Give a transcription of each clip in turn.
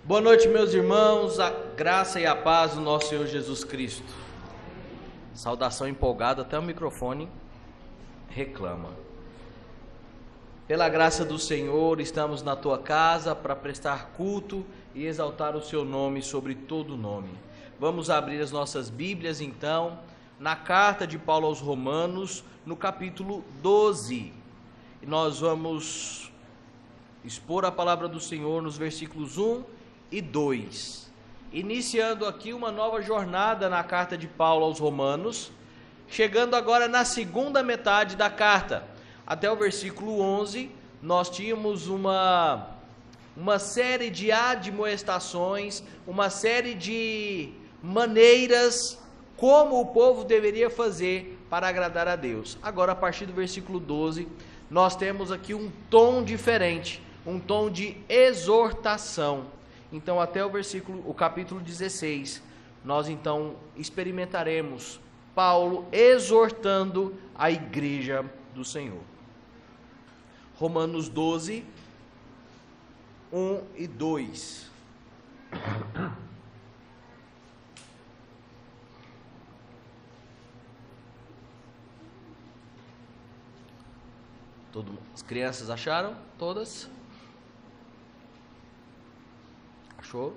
Boa noite, meus irmãos, a graça e a paz do nosso Senhor Jesus Cristo. Saudação empolgada, até o microfone reclama. Pela graça do Senhor, estamos na tua casa para prestar culto e exaltar o seu nome sobre todo nome. Vamos abrir as nossas Bíblias, então, na carta de Paulo aos Romanos, no capítulo 12. E nós vamos expor a palavra do Senhor nos versículos 1 e 2, iniciando aqui uma nova jornada na carta de Paulo aos Romanos, chegando agora na segunda metade da carta. Até o versículo 11, nós tínhamos uma série de admoestações, uma série de maneiras como o povo deveria fazer para agradar a Deus. Agora, a partir do versículo 12, nós temos aqui um tom diferente, um tom de exortação. Então, até o capítulo 16, nós então experimentaremos Paulo exortando a igreja do Senhor. Romanos 12, 1 e 2. As crianças acharam? Todas? Achou?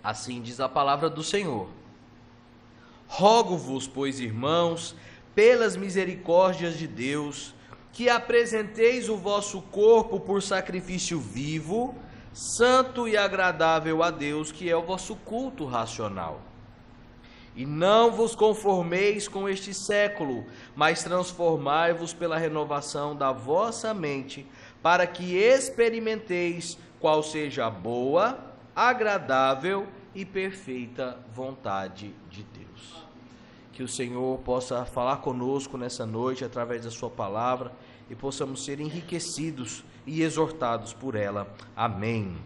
Assim diz a palavra do Senhor. Rogo-vos, pois, irmãos, pelas misericórdias de Deus, que apresenteis o vosso corpo por sacrifício vivo, santo e agradável a Deus, que é o vosso culto racional. E não vos conformeis com este século, mas transformai-vos pela renovação da vossa mente, para que experimenteis qual seja a boa, agradável e perfeita vontade de Deus. Que o Senhor possa falar conosco nessa noite através da sua palavra e possamos ser enriquecidos e exortados por ela. Amém.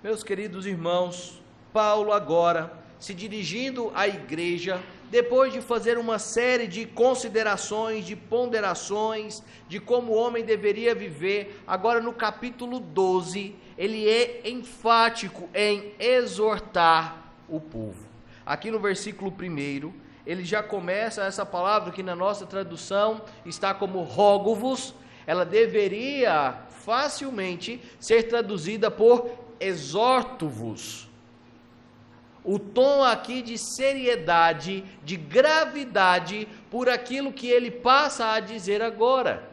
Meus queridos irmãos, Paulo agora, se dirigindo à igreja, depois de fazer uma série de considerações, de ponderações, de como o homem deveria viver, agora no capítulo 12, ele é enfático em exortar o povo. Aqui no versículo 1, ele já começa essa palavra que na nossa tradução está como rogo-vos, ela deveria facilmente ser traduzida por exorto-vos. O tom aqui de seriedade, de gravidade, por aquilo que ele passa a dizer agora.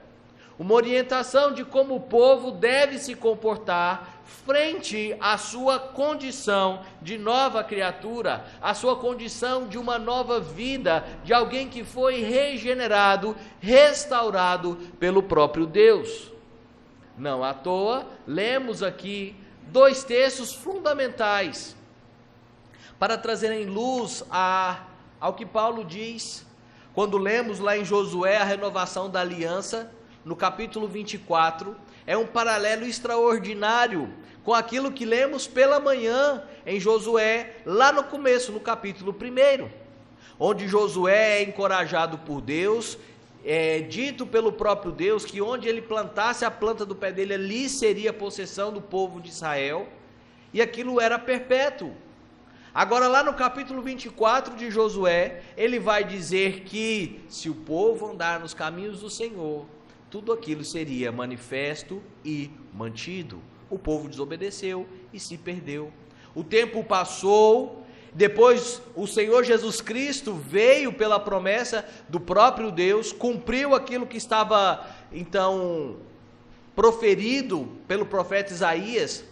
Uma orientação de como o povo deve se comportar frente à sua condição de nova criatura, à sua condição de uma nova vida, de alguém que foi regenerado, restaurado pelo próprio Deus. Não à toa, lemos aqui 2 textos fundamentais para trazerem luz ao que Paulo diz, quando lemos lá em Josué a renovação da aliança, no capítulo 24, é um paralelo extraordinário com aquilo que lemos pela manhã em Josué, lá no começo, no capítulo 1, onde Josué é encorajado por Deus, é dito pelo próprio Deus que onde ele plantasse a planta do pé dele, ali seria a possessão do povo de Israel, e aquilo era perpétuo. Agora lá no capítulo 24 de Josué, ele vai dizer que se o povo andar nos caminhos do Senhor, tudo aquilo seria manifesto e mantido. O povo desobedeceu e se perdeu. O tempo passou, depois o Senhor Jesus Cristo veio pela promessa do próprio Deus, cumpriu aquilo que estava então proferido pelo profeta Isaías.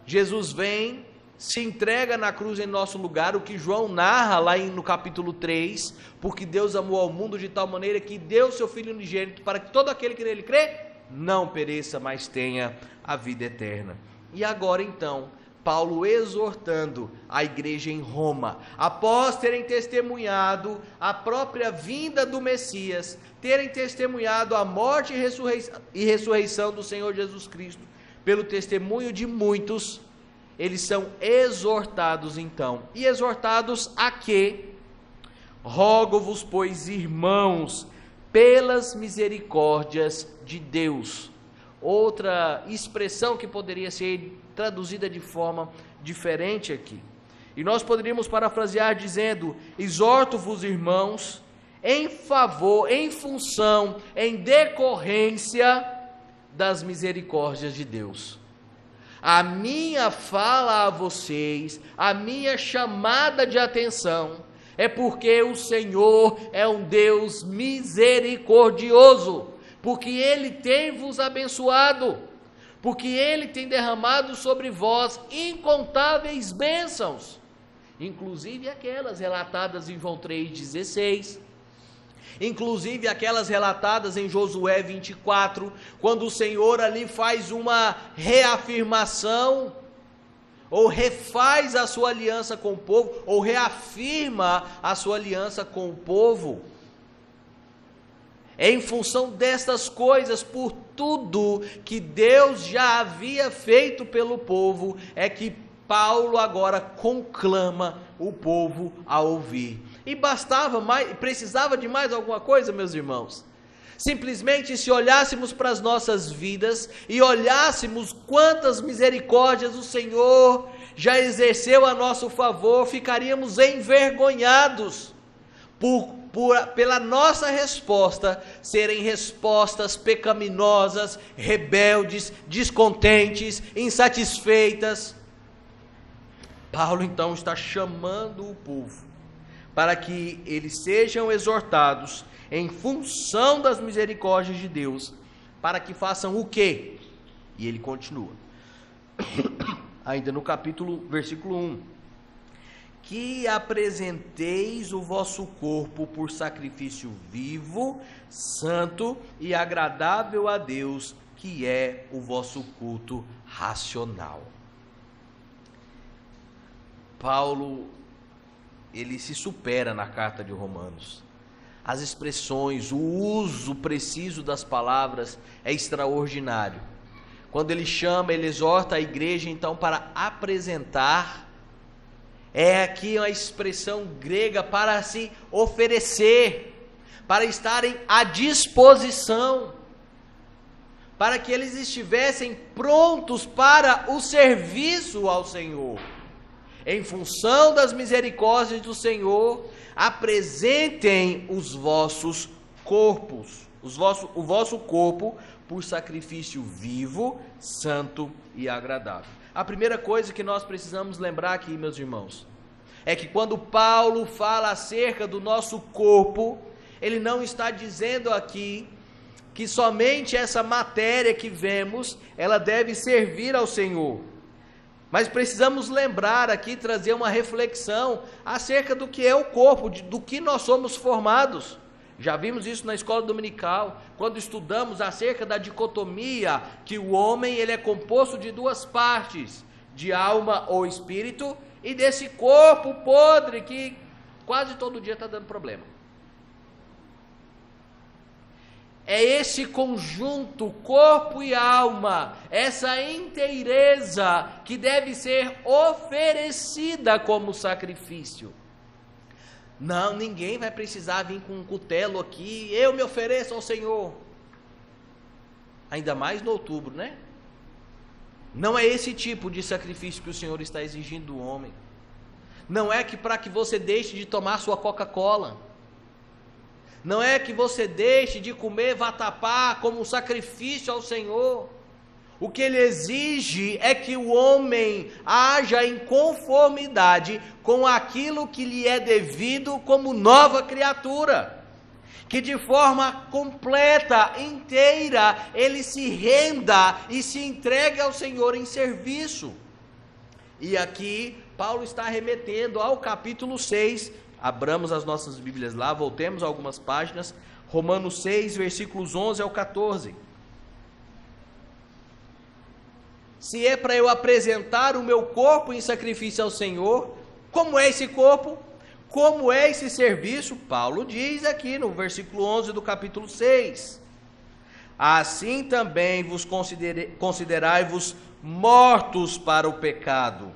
Jesus vem, se entrega na cruz em nosso lugar, o que João narra lá no capítulo 3, porque Deus amou ao mundo de tal maneira que deu seu Filho unigênito, para que todo aquele que nele crê, não pereça, mas tenha a vida eterna. E agora então, Paulo exortando a igreja em Roma, após terem testemunhado a própria vinda do Messias, terem testemunhado a morte e ressurreição do Senhor Jesus Cristo, pelo testemunho de muitos, eles são exortados então. E exortados a quê? Rogo-vos, pois, irmãos, pelas misericórdias de Deus. outra expressão que poderia ser traduzida de forma diferente aqui. E nós poderíamos parafrasear dizendo: exorto-vos, irmãos, em favor, em função, em decorrência das misericórdias de Deus. A minha fala a vocês, a minha chamada de atenção, é porque o Senhor é um Deus misericordioso, porque Ele tem vos abençoado, porque Ele tem derramado sobre vós incontáveis bênçãos, inclusive aquelas relatadas em João 3,16, inclusive aquelas relatadas em Josué 24, quando o Senhor ali faz uma reafirmação, ou refaz a sua aliança com o povo, ou reafirma a sua aliança com o povo. É em função destas coisas, por tudo que Deus já havia feito pelo povo, é que Paulo agora conclama o povo a ouvir. E precisava de mais alguma coisa, meus irmãos? Simplesmente, se olhássemos para as nossas vidas e olhássemos quantas misericórdias o Senhor já exerceu a nosso favor, ficaríamos envergonhados pela nossa resposta serem respostas pecaminosas, rebeldes, descontentes, insatisfeitas. Paulo então está chamando o povo para que eles sejam exortados em função das misericórdias de Deus, para que façam o quê? E ele continua, ainda no versículo 1, que apresenteis o vosso corpo por sacrifício vivo, santo e agradável a Deus, que é o vosso culto racional. Paulo, ele se supera na carta de Romanos. As expressões, o uso preciso das palavras é extraordinário. Quando ele chama, ele exorta a igreja então para apresentar, é aqui uma expressão grega para se oferecer, para estarem à disposição, para que eles estivessem prontos para o serviço ao Senhor. Em função das misericórdias do Senhor, apresentem os vossos corpos, o vosso corpo por sacrifício vivo, santo e agradável. A primeira coisa que nós precisamos lembrar aqui, meus irmãos, é que quando Paulo fala acerca do nosso corpo, ele não está dizendo aqui que somente essa matéria que vemos, ela deve servir ao Senhor. Mas precisamos lembrar aqui, trazer uma reflexão acerca do que é o corpo, do que nós somos formados. Já vimos isso na escola dominical, quando estudamos acerca da dicotomia, que o homem ele é composto de duas partes, de alma ou espírito, e desse corpo podre que quase todo dia está dando problema. É esse conjunto, corpo e alma, essa inteireza que deve ser oferecida como sacrifício. Não, ninguém vai precisar vir com um cutelo aqui, eu me ofereço ao Senhor. Ainda mais no outubro, né? Não é esse tipo de sacrifício que o Senhor está exigindo do homem. Não é que para que você deixe de tomar sua Coca-Cola. Não é que você deixe de comer vatapá como um sacrifício ao Senhor. O que ele exige é que o homem haja em conformidade com aquilo que lhe é devido como nova criatura. Que de forma completa, inteira, ele se renda e se entregue ao Senhor em serviço. E aqui Paulo está remetendo ao capítulo 6, abramos as nossas Bíblias lá, voltemos a algumas páginas, Romanos 6, versículos 11 ao 14. Se é para eu apresentar o meu corpo em sacrifício ao Senhor, como é esse corpo? Como é esse serviço? Paulo diz aqui no versículo 11 do capítulo 6. Assim também vos considerai-vos mortos para o pecado,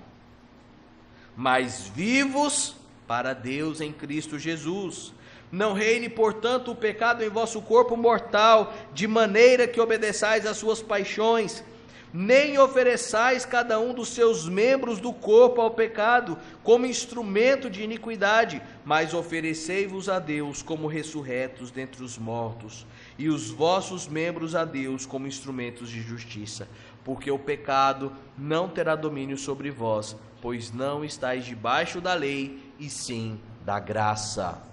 mas vivos para Deus em Cristo Jesus. Não reine, portanto, o pecado em vosso corpo mortal, de maneira que obedeçais às suas paixões. Nem ofereçais cada um dos seus membros do corpo ao pecado, como instrumento de iniquidade, mas oferecei-vos a Deus como ressurretos dentre os mortos, e os vossos membros a Deus como instrumentos de justiça. Porque o pecado não terá domínio sobre vós, pois não estáis debaixo da lei, e sim da graça.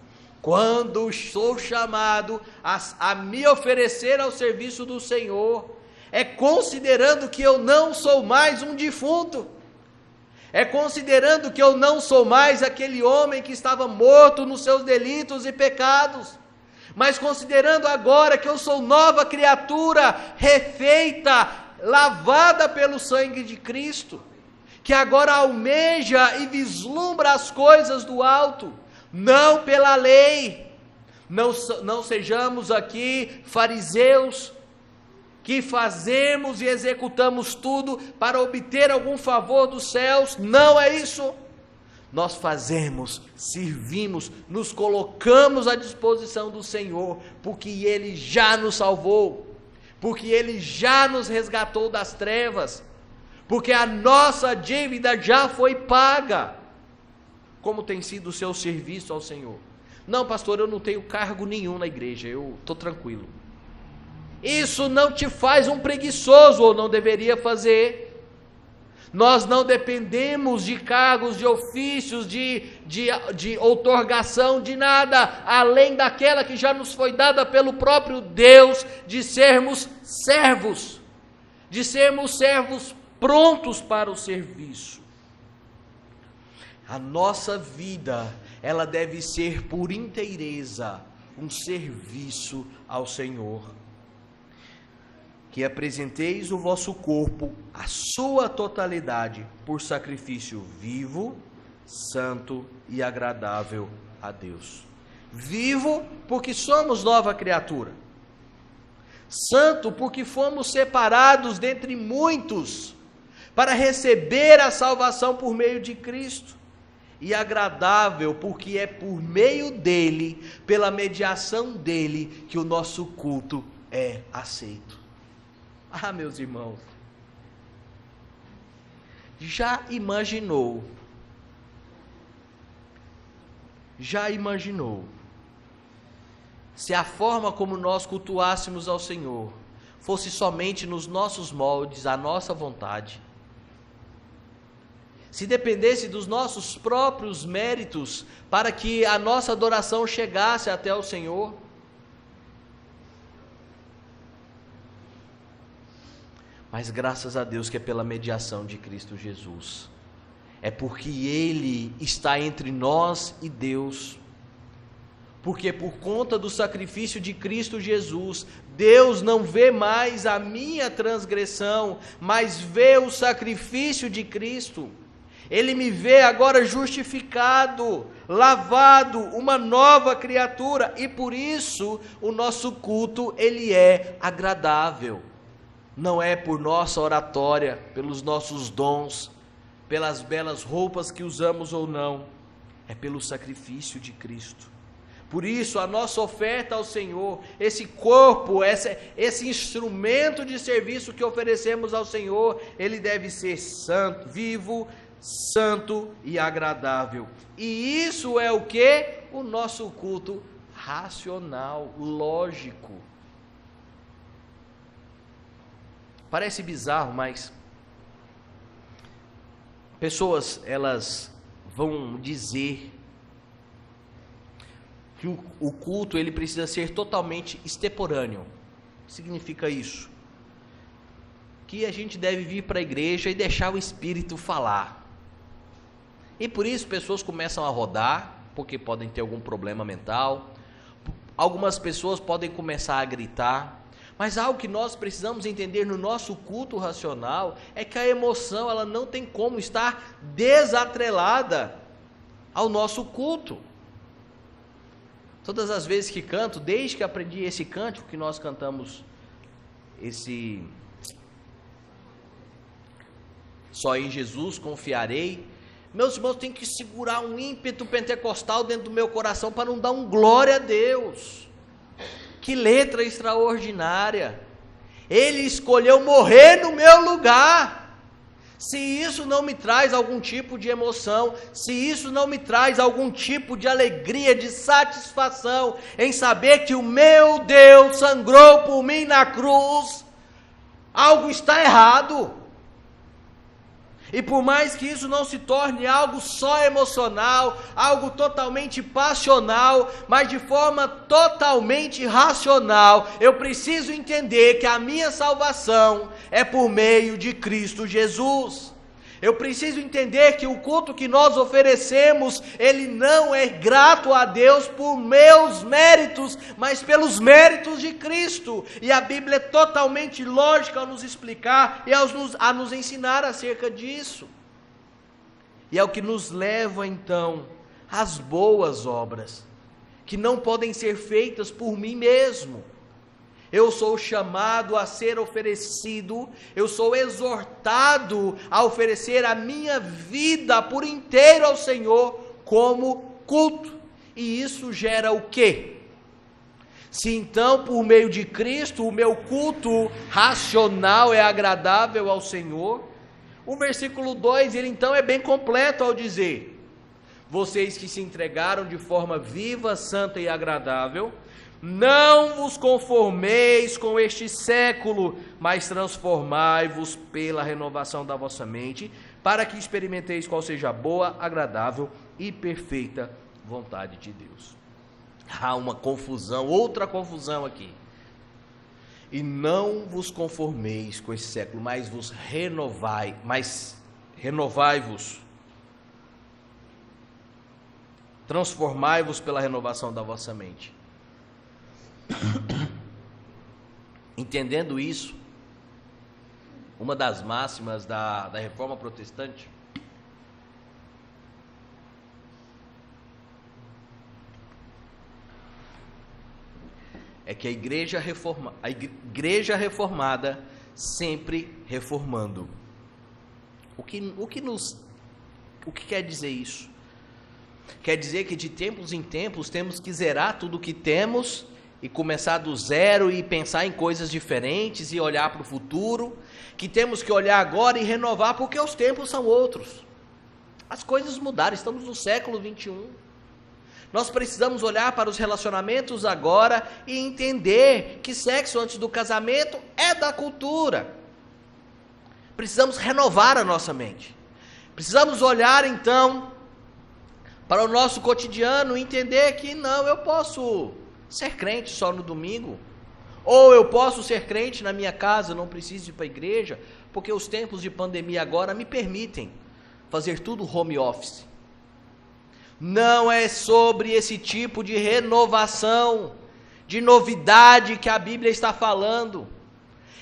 Quando sou chamado a me oferecer ao serviço do Senhor, é considerando que eu não sou mais um defunto, é considerando que eu não sou mais aquele homem que estava morto nos seus delitos e pecados, mas considerando agora que eu sou nova criatura, refeita, lavada pelo sangue de Cristo, que agora almeja e vislumbra as coisas do alto, não pela lei. Não sejamos aqui fariseus, que fazemos e executamos tudo para obter algum favor dos céus. Não é isso. Nós fazemos, servimos, nos colocamos à disposição do Senhor, porque Ele já nos salvou, porque Ele já nos resgatou das trevas, porque a nossa dívida já foi paga. Como tem sido o seu serviço ao Senhor? Não, pastor, eu não tenho cargo nenhum na igreja, eu estou tranquilo. Isso não te faz um preguiçoso, ou não deveria fazer. Nós não dependemos de cargos, de ofícios, de outorgação, de nada, além daquela que já nos foi dada pelo próprio Deus, de sermos servos prontos para o serviço. A nossa vida, ela deve ser por inteireza um serviço ao Senhor. Que apresenteis o vosso corpo, a sua totalidade, por sacrifício vivo, santo e agradável a Deus. Vivo, porque somos nova criatura. Santo, porque fomos separados dentre muitos, para receber a salvação por meio de Cristo. E agradável, porque é por meio dele, pela mediação dele, que o nosso culto é aceito. Ah, meus irmãos, já imaginou se a forma como nós cultuássemos ao Senhor fosse somente nos nossos moldes, à nossa vontade? Se dependesse dos nossos próprios méritos para que a nossa adoração chegasse até o Senhor? Mas graças a Deus que é pela mediação de Cristo Jesus. É porque Ele está entre nós e Deus. Porque por conta do sacrifício de Cristo Jesus, Deus não vê mais a minha transgressão, mas vê o sacrifício de Cristo. Ele me vê agora justificado, lavado, uma nova criatura, e por isso o nosso culto, ele é agradável. Não é por nossa oratória, pelos nossos dons, pelas belas roupas que usamos ou não, é pelo sacrifício de Cristo. Por isso a nossa oferta ao Senhor, esse corpo, esse instrumento de serviço que oferecemos ao Senhor, ele deve ser santo, vivo, santo e agradável. E isso é o que? O nosso culto racional, lógico. Parece bizarro, mas pessoas, elas vão dizer que o culto ele precisa ser totalmente extemporâneo. O que significa isso? Que a gente deve vir para a igreja e deixar o Espírito falar. E por isso pessoas começam a rodar, porque podem ter algum problema mental. Algumas pessoas podem começar a gritar. Mas algo que nós precisamos entender no nosso culto racional é que a emoção ela não tem como estar desatrelada ao nosso culto. Todas as vezes que canto, desde que aprendi esse cântico que nós cantamos, Só em Jesus confiarei, Meus irmãos, tem que segurar um ímpeto pentecostal dentro do meu coração para não dar um glória a Deus. Que letra extraordinária. Ele escolheu morrer no meu lugar. Se isso não me traz algum tipo de emoção, se isso não me traz algum tipo de alegria, de satisfação, em saber que o meu Deus sangrou por mim na cruz, algo está errado. E por mais que isso não se torne algo só emocional, algo totalmente passional, mas de forma totalmente racional, eu preciso entender que a minha salvação é por meio de Cristo Jesus. Eu preciso entender que o culto que nós oferecemos, ele não é grato a Deus por meus méritos, mas pelos méritos de Cristo. E a Bíblia é totalmente lógica ao nos explicar e a nos ensinar acerca disso. E é o que nos leva então às boas obras, que não podem ser feitas por mim mesmo. Eu sou chamado a ser oferecido, eu sou exortado a oferecer a minha vida por inteiro ao Senhor como culto. E isso gera o quê? Se então por meio de Cristo o meu culto racional é agradável ao Senhor, o versículo 2 ele então é bem completo ao dizer: vocês que se entregaram de forma viva, santa e agradável, não vos conformeis com este século, mas transformai-vos pela renovação da vossa mente, para que experimenteis qual seja a boa, agradável e perfeita vontade de Deus. Há uma confusão, outra confusão aqui. E não vos conformeis com esse século, mas renovai-vos. Transformai-vos pela renovação da vossa mente. Entendendo isso, uma das máximas da Reforma Protestante é que a igreja reformada sempre reformando. O que quer dizer isso? Quer dizer que de tempos em tempos temos que zerar tudo o que temos e começar do zero e pensar em coisas diferentes e olhar para o futuro, que temos que olhar agora e renovar porque os tempos são outros. As coisas mudaram, estamos no século 21. Nós precisamos olhar para os relacionamentos agora e entender que sexo antes do casamento é da cultura. Precisamos renovar a nossa mente. Precisamos olhar então para o nosso cotidiano e entender que não, eu posso ser crente só no domingo, ou eu posso ser crente na minha casa, não preciso ir para a igreja, porque os tempos de pandemia agora me permitem fazer tudo home office. Não é sobre esse tipo de renovação, de novidade que a Bíblia está falando.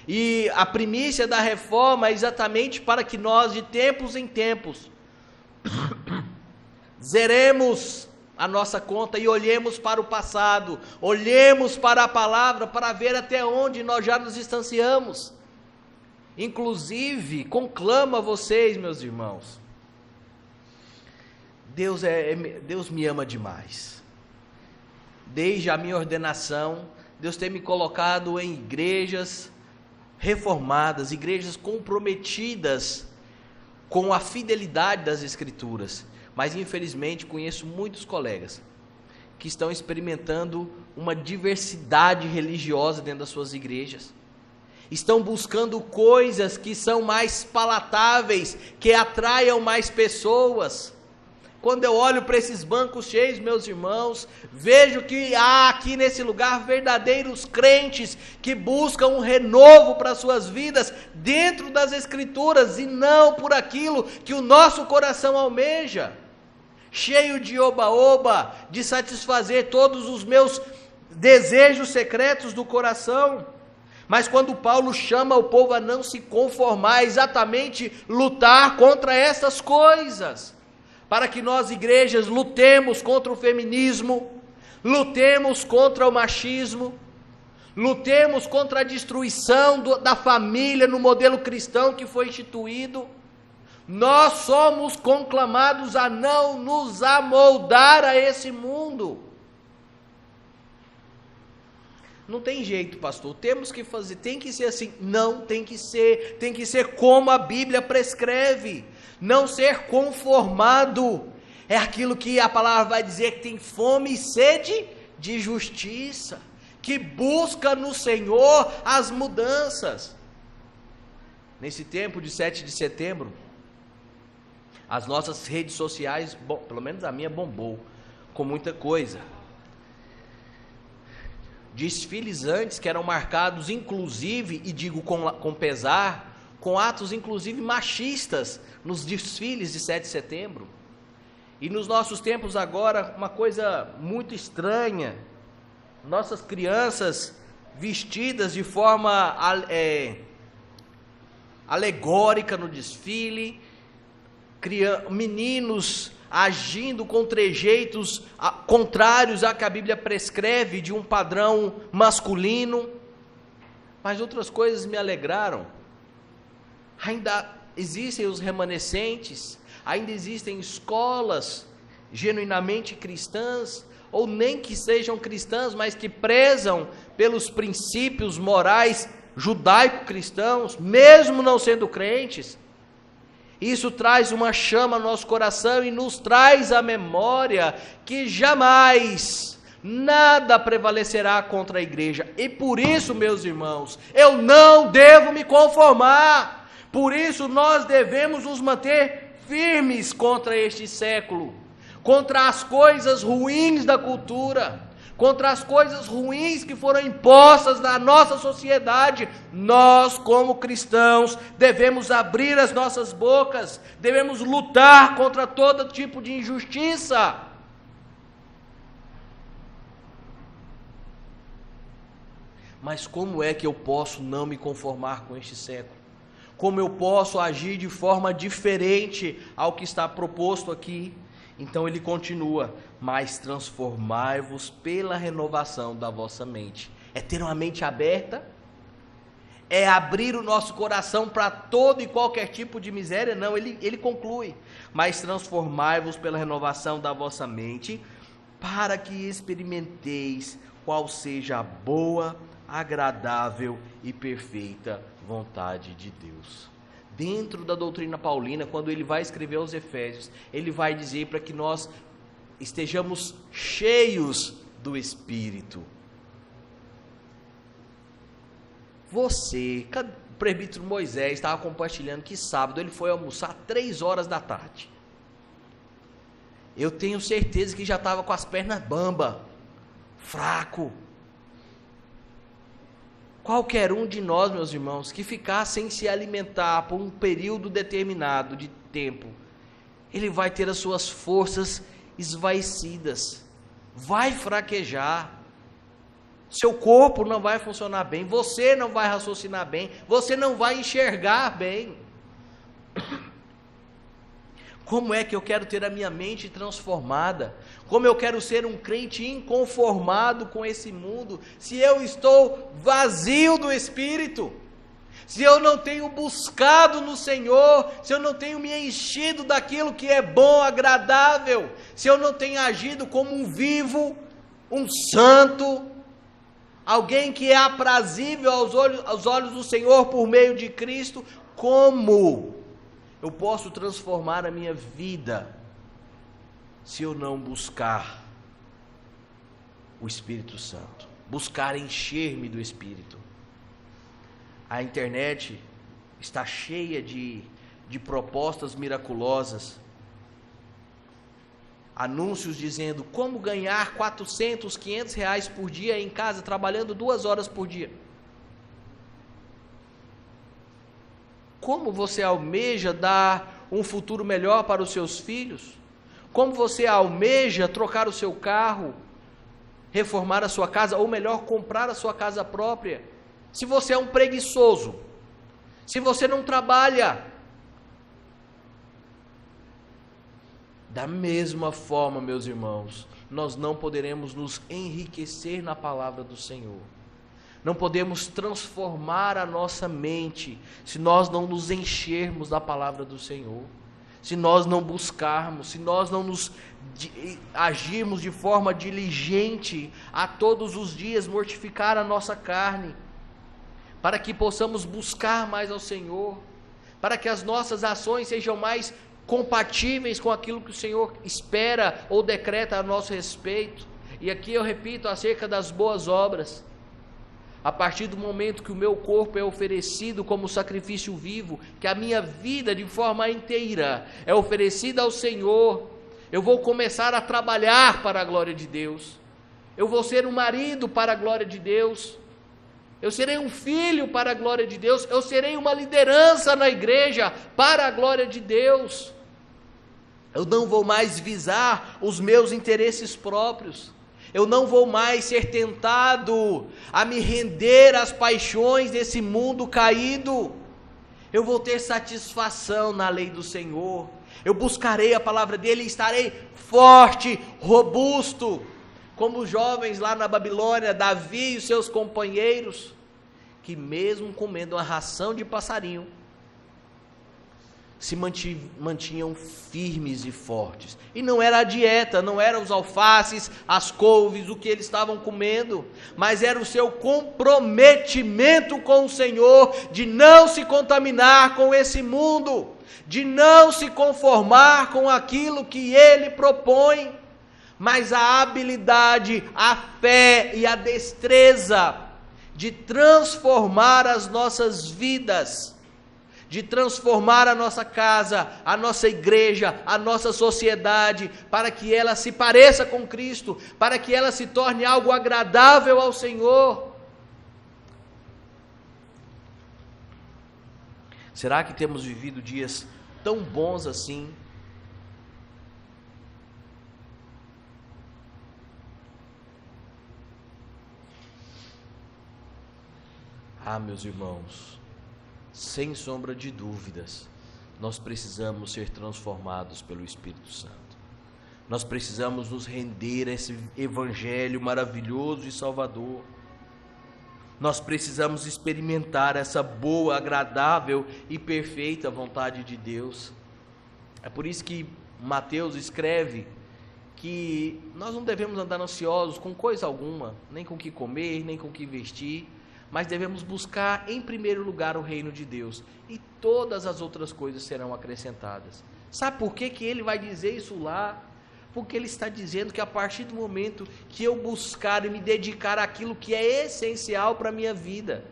E a primícia da reforma é exatamente para que nós de tempos em tempos zeremos a nossa conta e olhemos para o passado, olhemos para a palavra para ver até onde nós já nos distanciamos. Inclusive, conclamo a vocês, meus irmãos, Deus me ama demais. Desde a minha ordenação, Deus tem me colocado em igrejas reformadas, igrejas comprometidas com a fidelidade das Escrituras. Mas infelizmente conheço muitos colegas que estão experimentando uma diversidade religiosa dentro das suas igrejas. Estão buscando coisas que são mais palatáveis, que atraiam mais pessoas. Quando eu olho para esses bancos cheios, meus irmãos, vejo que há aqui nesse lugar verdadeiros crentes que buscam um renovo para suas vidas dentro das Escrituras e não por aquilo que o nosso coração almeja. Cheio de oba-oba, de satisfazer todos os meus desejos secretos do coração. Mas quando Paulo chama o povo a não se conformar, é exatamente lutar contra essas coisas, para que nós igrejas lutemos contra o feminismo, lutemos contra o machismo, lutemos contra a destruição da família no modelo cristão que foi instituído, Nós somos conclamados a não nos amoldar a esse mundo. Não tem jeito, pastor, temos que fazer, tem que ser assim. Não, tem que ser como a Bíblia prescreve. Não ser conformado. É aquilo que a palavra vai dizer, que tem fome e sede de justiça, que busca no Senhor as mudanças. Nesse tempo de 7 de setembro, as nossas redes sociais, pelo menos a minha, bombou com muita coisa. Desfiles antes que eram marcados inclusive, e digo com pesar, com atos inclusive machistas nos desfiles de 7 de setembro. E nos nossos tempos agora, uma coisa muito estranha, nossas crianças vestidas de forma alegórica no desfile, meninos agindo com trejeitos contrários a que a Bíblia prescreve de um padrão masculino. Mas outras coisas me alegraram. Ainda existem os remanescentes, ainda existem escolas genuinamente cristãs, ou nem que sejam cristãs, mas que prezam pelos princípios morais judaico-cristãos, mesmo não sendo crentes. Isso traz uma chama no nosso coração e nos traz a memória que jamais nada prevalecerá contra a igreja. E por isso, meus irmãos, eu não devo me conformar. Por isso nós devemos nos manter firmes contra este século, contra as coisas ruins da cultura, contra as coisas ruins que foram impostas na nossa sociedade. Nós, como cristãos, devemos abrir as nossas bocas, devemos lutar contra todo tipo de injustiça. Mas como é que eu posso não me conformar com este século? Como eu posso agir de forma diferente ao que está proposto aqui? Então ele continua, mas transformai-vos pela renovação da vossa mente. É ter uma mente aberta? É abrir o nosso coração para todo e qualquer tipo de miséria? Não, ele conclui, mas transformai-vos pela renovação da vossa mente, para que experimenteis qual seja a boa, agradável e perfeita vontade de Deus. Dentro da doutrina paulina, quando ele vai escrever aos Efésios, ele vai dizer para que nós estejamos cheios do Espírito. O presbítero Moisés estava compartilhando que sábado ele foi almoçar 3 da tarde. Eu tenho certeza que já estava com as pernas bamba, fraco. Qualquer um de nós, meus irmãos, que ficar sem se alimentar por um período determinado de tempo, ele vai ter as suas forças esvaecidas, vai fraquejar, seu corpo não vai funcionar bem, você não vai raciocinar bem, você não vai enxergar bem. Como é que eu quero ter a minha mente transformada? Como eu quero ser um crente inconformado com esse mundo, se eu estou vazio do Espírito? Se eu não tenho buscado no Senhor, se eu não tenho me enchido daquilo que é bom, agradável, se eu não tenho agido como um vivo, um santo, alguém que é aprazível aos olhos do Senhor por meio de Cristo, como eu posso transformar a minha vida se eu não buscar o Espírito Santo, buscar encher-me do Espírito? A internet está cheia de propostas miraculosas, anúncios dizendo como ganhar 400, 500 reais por dia em casa, trabalhando 2 horas por dia. Como você almeja dar um futuro melhor para os seus filhos? Como você almeja trocar o seu carro, reformar a sua casa, ou melhor, comprar a sua casa própria? Se você é um preguiçoso, se você não trabalha. Da mesma forma, meus irmãos, nós não poderemos nos enriquecer na palavra do Senhor. Não podemos transformar a nossa mente se nós não nos enchermos da palavra do Senhor, se nós não buscarmos, se nós não agirmos de forma diligente a todos os dias mortificar a nossa carne, para que possamos buscar mais ao Senhor, para que as nossas ações sejam mais compatíveis com aquilo que o Senhor espera ou decreta a nosso respeito. E aqui eu repito acerca das boas obras. A partir do momento que o meu corpo é oferecido como sacrifício vivo, que a minha vida de forma inteira é oferecida ao Senhor, eu vou começar a trabalhar para a glória de Deus. Eu vou ser um marido para a glória de Deus. Eu serei um filho para a glória de Deus. Eu serei uma liderança na igreja para a glória de Deus. Eu não vou mais visar os meus interesses próprios. Eu não vou mais ser tentado a me render às paixões desse mundo caído. Eu vou ter satisfação na lei do Senhor. Eu buscarei a palavra dele e estarei forte, robusto, como os jovens lá na Babilônia, Davi e os seus companheiros, que mesmo comendo uma ração de passarinho, se mantinham firmes e fortes. E não era a dieta, não eram os alfaces, as couves, o que eles estavam comendo, mas era o seu comprometimento com o Senhor, de não se contaminar com esse mundo, de não se conformar com aquilo que ele propõe, mas a habilidade, a fé e a destreza de transformar as nossas vidas, de transformar a nossa casa, a nossa igreja, a nossa sociedade, para que ela se pareça com Cristo, para que ela se torne algo agradável ao Senhor. Será que temos vivido dias tão bons assim? Ah, meus irmãos, sem sombra de dúvidas, nós precisamos ser transformados pelo Espírito Santo. Nós precisamos nos render a esse evangelho maravilhoso e salvador. Nós precisamos experimentar essa boa, agradável e perfeita vontade de Deus. É por isso que Mateus escreve que nós não devemos andar ansiosos com coisa alguma, nem com o que comer, nem com o que vestir, mas devemos buscar em primeiro lugar o reino de Deus, e todas as outras coisas serão acrescentadas. Sabe por que ele vai dizer isso lá? Porque ele está dizendo que a partir do momento que eu buscar e me dedicar àquilo que é essencial para a minha vida,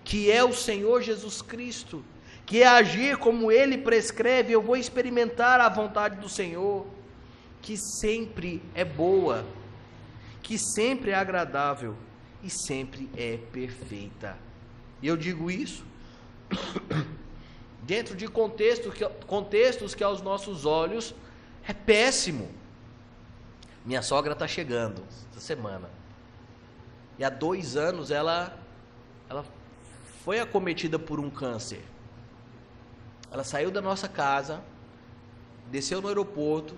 que é o Senhor Jesus Cristo, que é agir como ele prescreve, eu vou experimentar a vontade do Senhor, que sempre é boa, que sempre é agradável e sempre é perfeita. E eu digo isso dentro de contextos que aos nossos olhos é péssimo. Minha sogra está chegando essa semana, e há 2 anos ela foi acometida por um câncer. Ela saiu da nossa casa, desceu no aeroporto,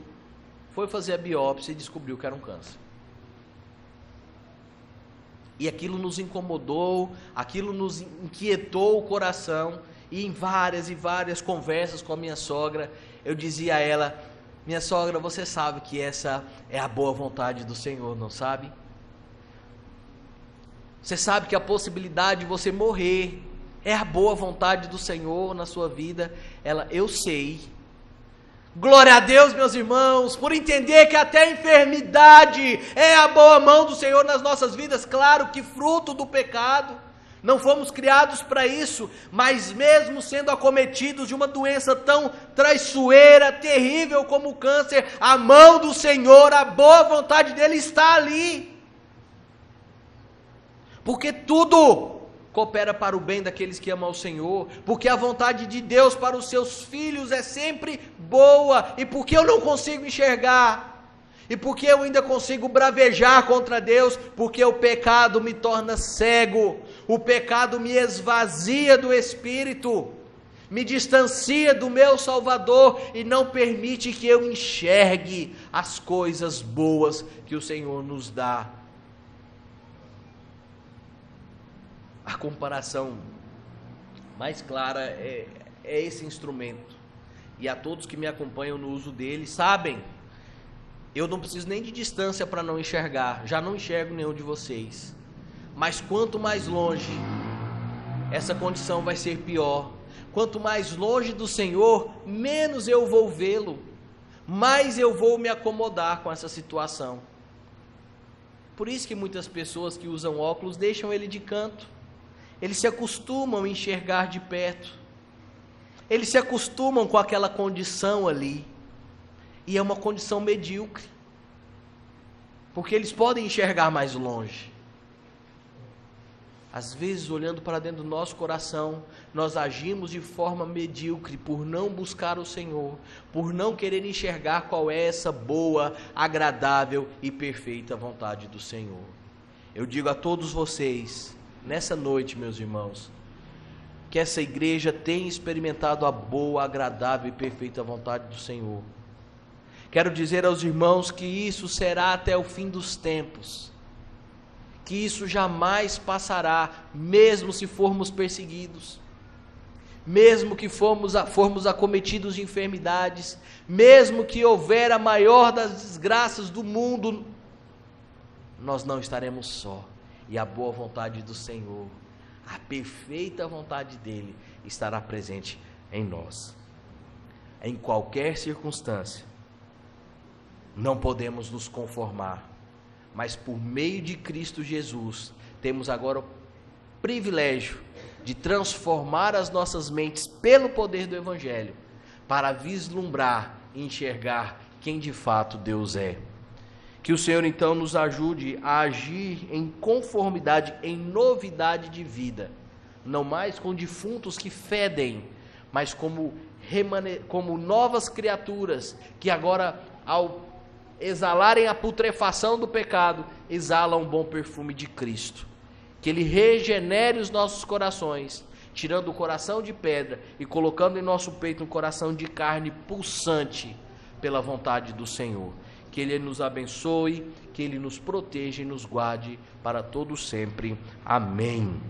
foi fazer a biópsia e descobriu que era um câncer. E aquilo nos incomodou, aquilo nos inquietou o coração, e em várias e várias conversas com a minha sogra, eu dizia a ela: minha sogra, você sabe que essa é a boa vontade do Senhor, não sabe? Você sabe que a possibilidade de você morrer é a boa vontade do Senhor na sua vida? Ela: eu sei. Glória a Deus, meus irmãos, por entender que até a enfermidade é a boa mão do Senhor nas nossas vidas. Claro que fruto do pecado, não fomos criados para isso, mas mesmo sendo acometidos de uma doença tão traiçoeira, terrível como o câncer, a mão do Senhor, a boa vontade dele está ali, porque tudo coopera para o bem daqueles que amam ao Senhor, porque a vontade de Deus para os seus filhos é sempre boa. E porque eu não consigo enxergar, e porque eu ainda consigo bravejar contra Deus, porque o pecado me torna cego, o pecado me esvazia do Espírito, me distancia do meu Salvador e não permite que eu enxergue as coisas boas que o Senhor nos dá. comparação mais clara é esse instrumento. E a todos que me acompanham no uso dele sabem, eu não preciso nem de distância para não enxergar, já não enxergo nenhum de vocês. Mas quanto mais longe, essa condição vai ser pior. Quanto mais longe do Senhor, menos eu vou vê-lo, mais eu vou me acomodar com essa situação. Por isso que muitas pessoas que usam óculos deixam ele de canto. Eles se acostumam a enxergar de perto. Eles se acostumam com aquela condição ali. E é uma condição medíocre. Porque eles podem enxergar mais longe. Às vezes, olhando para dentro do nosso coração, nós agimos de forma medíocre por não buscar o Senhor, por não querer enxergar qual é essa boa, agradável e perfeita vontade do Senhor. Eu digo a todos vocês, nessa noite, meus irmãos, que essa igreja tem experimentado a boa, agradável e perfeita vontade do Senhor. Quero dizer aos irmãos que isso será até o fim dos tempos. Que isso jamais passará, mesmo se formos perseguidos, mesmo que formos acometidos de enfermidades, mesmo que houver a maior das desgraças do mundo, nós não estaremos só, e a boa vontade do Senhor, a perfeita vontade dele, estará presente em nós. Em qualquer circunstância, não podemos nos conformar, mas por meio de Cristo Jesus, temos agora o privilégio de transformar as nossas mentes pelo poder do Evangelho, para vislumbrar e enxergar quem de fato Deus é. Que o Senhor então nos ajude a agir em conformidade, em novidade de vida, não mais com defuntos que fedem, mas como novas criaturas, que agora, ao exalarem a putrefação do pecado, exalam um bom perfume de Cristo. Que Ele regenere os nossos corações, tirando o coração de pedra e colocando em nosso peito um coração de carne pulsante pela vontade do Senhor. Que Ele nos abençoe, que Ele nos proteja e nos guarde para todo sempre. Amém.